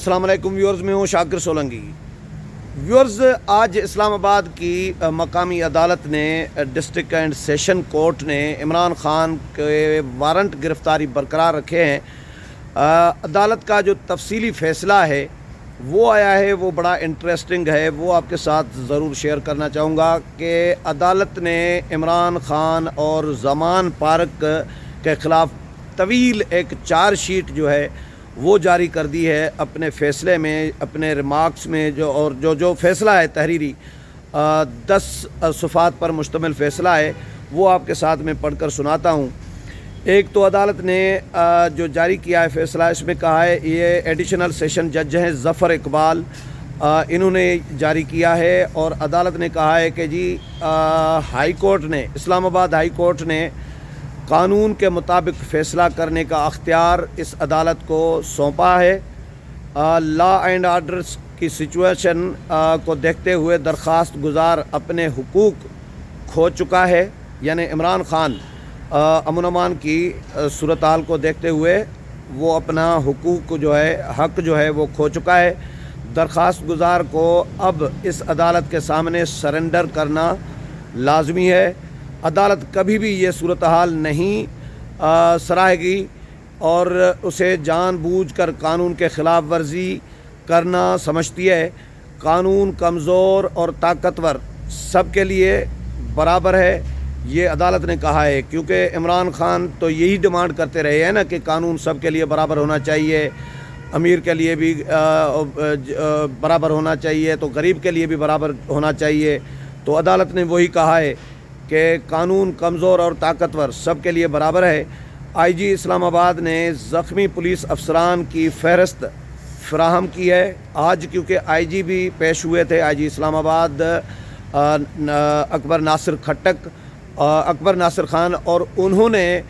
السلام علیکم ویورز، میں ہوں شاکر سولنگی۔ ویورز، آج اسلام آباد کی مقامی عدالت نے ڈسٹرکٹ اینڈ سیشن کورٹ نے عمران خان کے وارنٹ گرفتاری برقرار رکھے ہیں۔ عدالت کا جو تفصیلی فیصلہ ہے وہ آیا ہے، وہ بڑا انٹرسٹنگ ہے، وہ آپ کے ساتھ ضرور شیئر کرنا چاہوں گا کہ عدالت نے عمران خان اور زمان پارک کے خلاف طویل ایک چارج شیٹ جو ہے وہ جاری کر دی ہے اپنے فیصلے میں، اپنے ریمارکس میں، جو فیصلہ ہے تحریری 10 صفحات پر مشتمل فیصلہ ہے، وہ آپ کے ساتھ میں پڑھ کر سناتا ہوں۔ ایک تو عدالت نے جو جاری کیا ہے فیصلہ، اس میں کہا ہے، یہ ایڈیشنل سیشن جج ہیں ظفر اقبال، انہوں نے جاری کیا ہے، اور عدالت نے کہا ہے کہ جی ہائی کورٹ نے، اسلام آباد ہائی کورٹ نے قانون کے مطابق فیصلہ کرنے کا اختیار اس عدالت کو سونپا ہے۔ لا اینڈ آرڈرز کی سچویشن کو دیکھتے ہوئے درخواست گزار اپنے حقوق کھو چکا ہے، یعنی عمران خان امن امان کی صورتحال کو دیکھتے ہوئے وہ اپنا حقوق جو ہے، حق جو ہے وہ کھو چکا ہے۔ درخواست گزار کو اب اس عدالت کے سامنے سرنڈر کرنا لازمی ہے۔ عدالت کبھی بھی یہ صورتحال نہیں سراہے گی اور اسے جان بوجھ کر قانون کے خلاف ورزی کرنا سمجھتی ہے۔ قانون کمزور اور طاقتور سب کے لیے برابر ہے، یہ عدالت نے کہا ہے، کیونکہ عمران خان تو یہی ڈیمانڈ کرتے رہے ہیں نا کہ قانون سب کے لیے برابر ہونا چاہیے، امیر کے لیے بھی برابر ہونا چاہیے، تو غریب کے لیے بھی برابر ہونا چاہیے۔ تو عدالت نے وہی کہا ہے کہ قانون کمزور اور طاقتور سب کے لیے برابر ہے۔ آئی جی اسلام آباد نے زخمی پولیس افسران کی فہرست فراہم کی ہے آج، کیونکہ آئی جی بھی پیش ہوئے تھے، آئی جی اسلام آباد اکبر ناصر خان، اور انہوں نے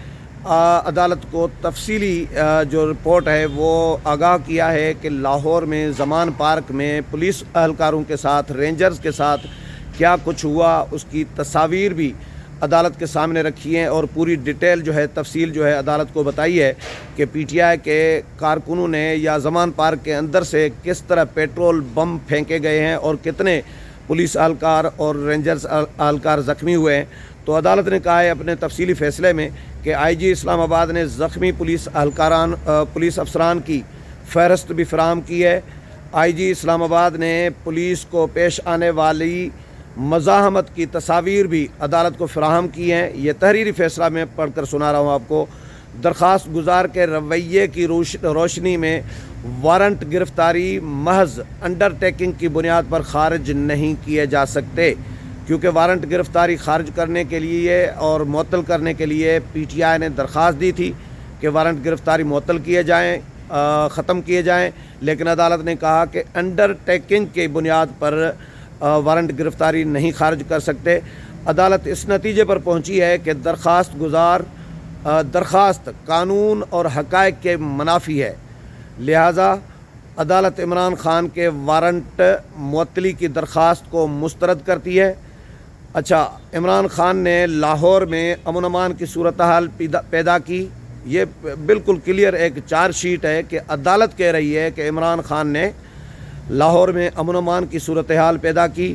عدالت کو تفصیلی جو رپورٹ ہے وہ آگاہ کیا ہے کہ لاہور میں زمان پارک میں پولیس اہلکاروں کے ساتھ، رینجرز کے ساتھ کیا کچھ ہوا، اس کی تصاویر بھی عدالت کے سامنے رکھی ہیں، اور پوری ڈیٹیل جو ہے، تفصیل جو ہے عدالت کو بتائی ہے کہ پی ٹی آئی کے کارکنوں نے یا زمان پارک کے اندر سے کس طرح پیٹرول بم پھینکے گئے ہیں اور کتنے پولیس اہلکار اور رینجرز اہلکار زخمی ہوئے ہیں۔ تو عدالت نے کہا ہے اپنے تفصیلی فیصلے میں کہ آئی جی اسلام آباد نے زخمی پولیس افسران کی فہرست بھی فراہم کی ہے۔ آئی جی اسلام آباد نے پولیس کو پیش آنے والی مزاحمت کی تصاویر بھی عدالت کو فراہم کی ہیں۔ یہ تحریری فیصلہ میں پڑھ کر سنا رہا ہوں آپ کو۔ درخواست گزار کے رویے کی روشنی میں وارنٹ گرفتاری محض انڈر ٹیکنگ کی بنیاد پر خارج نہیں کیے جا سکتے، کیونکہ وارنٹ گرفتاری خارج کرنے کے لیے اور معطل کرنے کے لیے پی ٹی آئی نے درخواست دی تھی کہ وارنٹ گرفتاری معطل کیے جائیں، ختم کیے جائیں، لیکن عدالت نے کہا کہ انڈر ٹیکنگ کی بنیاد پر وارنٹ گرفتاری نہیں خارج کر سکتے۔ عدالت اس نتیجے پر پہنچی ہے کہ درخواست قانون اور حقائق کے منافی ہے، لہذا عدالت عمران خان کے وارنٹ معطلی کی درخواست کو مسترد کرتی ہے۔ اچھا، عمران خان نے لاہور میں امن امان کی صورتحال پیدا کی، یہ بالکل کلیئر ایک چارج شیٹ ہے کہ عدالت کہہ رہی ہے کہ عمران خان نے لاہور میں امن امان کی صورتحال پیدا کی۔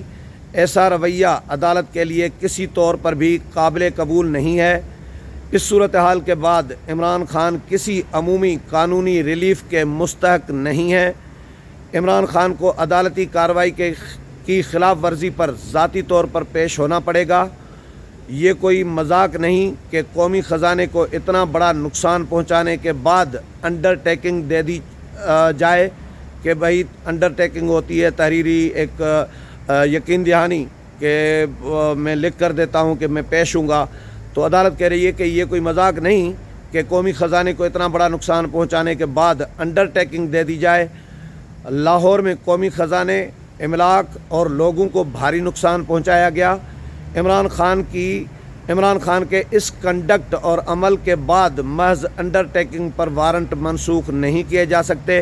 ایسا رویہ عدالت کے لیے کسی طور پر بھی قابل قبول نہیں ہے۔ اس صورتحال کے بعد عمران خان کسی عمومی قانونی ریلیف کے مستحق نہیں ہے۔ عمران خان کو عدالتی کارروائی کی خلاف ورزی پر ذاتی طور پر پیش ہونا پڑے گا۔ یہ کوئی مذاق نہیں کہ قومی خزانے کو اتنا بڑا نقصان پہنچانے کے بعد انڈر ٹیکنگ دے دی جائے کہ بھائی انڈر ٹیکنگ ہوتی ہے تحریری ایک یقین دہانی کہ میں لکھ کر دیتا ہوں کہ میں پیش ہوں گا۔ تو عدالت کہہ رہی ہے کہ یہ کوئی مذاق نہیں کہ قومی خزانے کو اتنا بڑا نقصان پہنچانے کے بعد انڈر ٹیکنگ دے دی جائے۔ لاہور میں قومی خزانے، املاک اور لوگوں کو بھاری نقصان پہنچایا گیا۔ عمران خان کے اس کنڈکٹ اور عمل کے بعد محض انڈر ٹیکنگ پر وارنٹ منسوخ نہیں کیے جا سکتے۔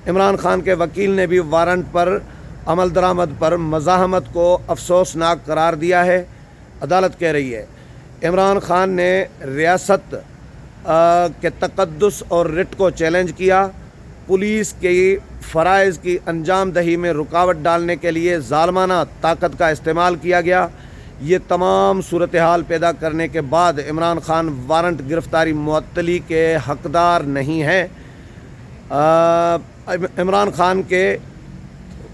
عمران خان کے وکیل نے بھی وارنٹ پر عمل درآمد پر مزاحمت کو افسوسناک قرار دیا ہے۔ عدالت کہہ رہی ہے عمران خان نے ریاست کے تقدس اور رٹ کو چیلنج کیا، पुलिस के फ़राइज़ की अंजाम दही में रुकावट डालने के लिए ज़ालमाना ताकत का इस्तेमाल किया गया। ये तमाम सूरत हाल पैदा करने के बाद इमरान खान वारंट गिरफ़्तारी मुअत्तली के हकदार नहीं हैं। इमरान खान के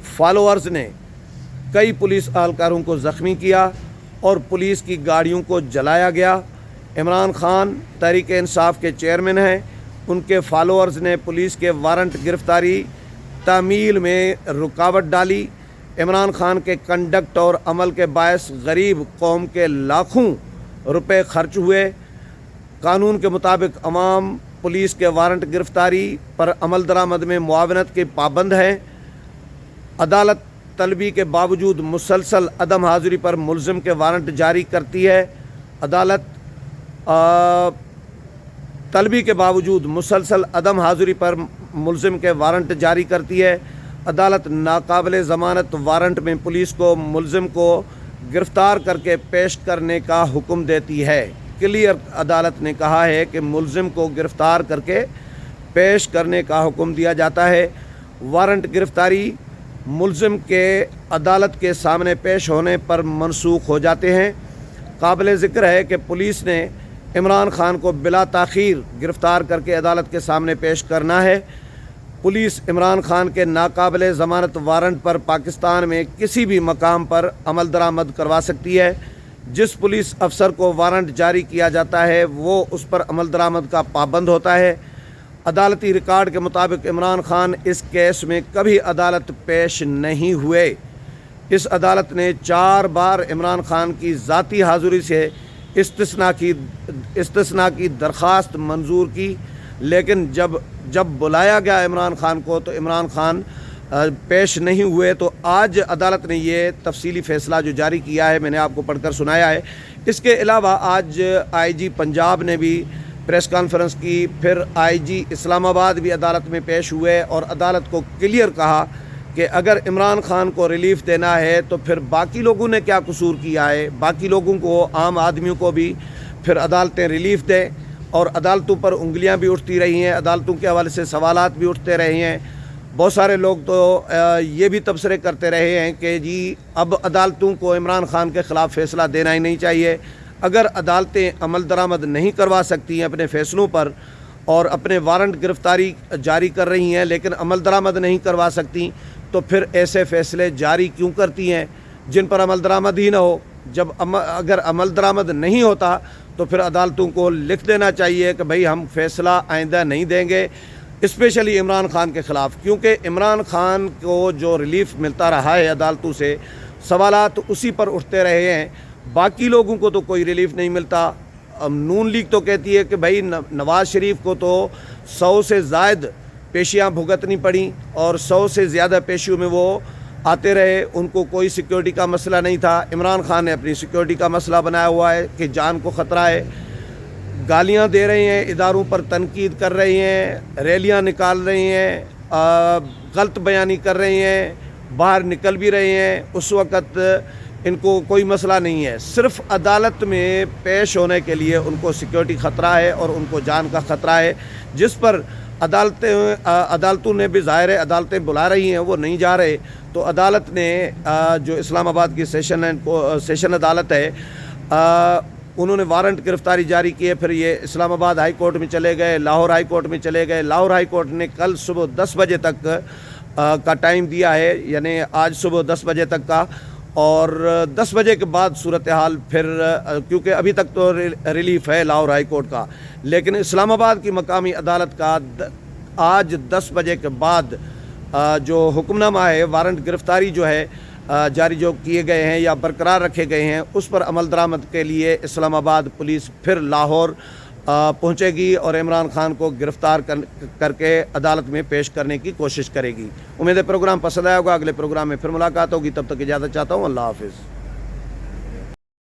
फॉलोअर्स ने कई पुलिस एहलकारों को ज़ख्मी किया और पुलिस की गाड़ियों को जलाया गया। इमरान खान तहरीक इंसाफ के चेयरमैन हैं। उनके फॉलोअर्स ने पुलिस के वारंट गिरफ़्तारी तामील में रुकावट डाली। इमरान खान के कंडक्ट और अमल के बायस गरीब कौम के लाखों रुपए खर्च हुए। कानून के मुताबिक अवाम पुलिस के वारंट गिरफ़्तारी पर अमल दरामद में मुआवनत के पाबंद हैं। अदालत तलबी के बावजूद मुसलसल अदम हाज़िरी पर मुलज़िम के वारंट जारी करती है। अदालत तलबी के बावजूद मुसलसल अदम हाज़िरी पर मुलज़िम के वारंट जारी करती है। अदालत नाकाबिल ज़मानत वारंट में पुलिस को मुलज़िम को गिरफ़्तार करके पेश करने का हुक्म देती है। क्लियर अदालत ने कहा है कि मुलज़िम को गिरफ़्तार करके पेश करने का हुक्म दिया जाता है। वारंट गिरफ़्तारी मुलज़िम के अदालत के सामने पेश होने पर मनसूख हो जाते हैं। काबिल ज़िक्र है कि पुलिस ने इमरान खान को बिला ताख़ीर गिरफ़्तार करके अदालत के सामने पेश करना है। पुलिस इमरान खान के नाकाबिल ज़मानत वारंट पर पाकिस्तान में किसी भी मकाम पर अमल दरामद करवा सकती है। जिस पुलिस अफसर को वारंट जारी किया जाता है वो उस पर अमल दरामद का पाबंद होता है। अदालती रिकॉर्ड के मुताबिक इमरान खान इस केस में कभी अदालत पेश नहीं हुए। इस अदालत ने 4 बार इमरान खान की ज़ाती हाज़िरी से इस्तिस्ना की दरख्वास्त मंजूर की, लेकिन जब बुलाया गया इमरान खान को तो इमरान खान पेश नहीं हुए। तो आज अदालत ने ये तफसीली फ़ैसला जो जारी किया है मैंने आपको पढ़कर सुनाया है। इसके अलावा आज आईजी पंजाब ने भी प्रेस कॉन्फ्रेंस की, फिर आईजी इस्लामाबाद भी अदालत में पेश हुए और अदालत को क्लियर कहा कि अगर इमरान खान को रिलीफ़ देना है तो फिर बाकी लोगों ने क्या कसूर किया है, बाकी लोगों को, आम आदमियों को भी फिर अदालतें रिलीफ़ दें। और अदालतों पर उंगलियां भी उठती रही हैं, अदालतों के हवाले से सवालात भी उठते रहे हैं। बहुत सारे लोग तो ये भी तबसरे करते रहे हैं कि जी अब अदालतों को इमरान खान के ख़िलाफ़ फ़ैसला देना ही नहीं चाहिए। अगर अदालतें अमल दरामद नहीं करवा सकती हैं अपने फ़ैसलों पर और अपने वारंट गिरफ़्तारी जारी कर रही हैं लेकिन अमल दरामद नहीं करवा सकती, तो फिर ऐसे फ़ैसले जारी क्यों करती हैं जिन पर अमल दरामद ही ना हो। जब अगर अमल दरामद नहीं होता तो फिर अदालतों को लिख देना चाहिए कि भाई हम फ़ैसला आइंदा नहीं देंगे, स्पेशली इमरान खान के ख़िलाफ़, क्योंकि इमरान खान को जो रिलीफ़ मिलता रहा है अदालतों से, सवालात उसी पर उठते रहे हैं। बाकी लोगों को तो कोई रिलीफ़ नहीं मिलता। नून लीग तो कहती है कि भाई नवाज़ शरीफ को तो 100 से ज़ायद पेशियाँ भुगतनी पड़ी और 100 से ज़्यादा पेशियों में वो आते रहे, उनको कोई सिक्योरिटी का मसला नहीं था। इमरान खान ने अपनी सिक्योरिटी का मसला बनाया हुआ है कि जान को ख़तरा है। गालियां दे रहे हैं, इदारों पर तनकीद कर रहे हैं, रैलियां निकाल रहे हैं, गलत बयानी कर रहे हैं, बाहर निकल भी रहे हैं। उस वक़्त इनको कोई मसला नहीं है। सिर्फ़ अदालत में पेश होने के लिए उनको सिक्योरिटी ख़तरा है और उनको जान का ख़तरा है, जिस पर अदालतों ने भी ज़ाहिर है अदालतें बुला रही हैं, वो नहीं जा रहे। तो अदालत ने जो इस्लामाबाद की सेशन अदालत है, उन्होंने वारंट गिरफ़्तारी जारी किए। फिर ये इस्लामाबाद हाई कोर्ट में चले गए, लाहौर हाई कोर्ट में चले गए। लाहौर हाई कोर्ट ने कल सुबह 10 बजे तक का टाइम दिया है, यानी आज सुबह 10 बजे तक का, और 10 बजे के बाद सूरत हाल फिर, क्योंकि अभी तक तो रिलीफ़ है लाहौर हाई कोर्ट का, लेकिन इस्लामाबाद की मकामी अदालत का आज 10 बजे के बाद जो हुक्मनामा है, वारंट गिरफ़्तारी जो है जारी जो किए गए हैं या बरकरार रखे गए हैं, उस पर अमल दरामद के लिए इस्लामाबाद पुलिस फिर लाहौर पहुंचेगी और इमरान खान को गिरफ़्तार करके अदालत में पेश करने की कोशिश करेगी। उम्मीद है प्रोग्राम पसंद आया होगा। अगले प्रोग्राम में फिर मुलाकात होगी, तब तक इजाज़त चाहता हूँ। अल्लाह हाफ़िज़।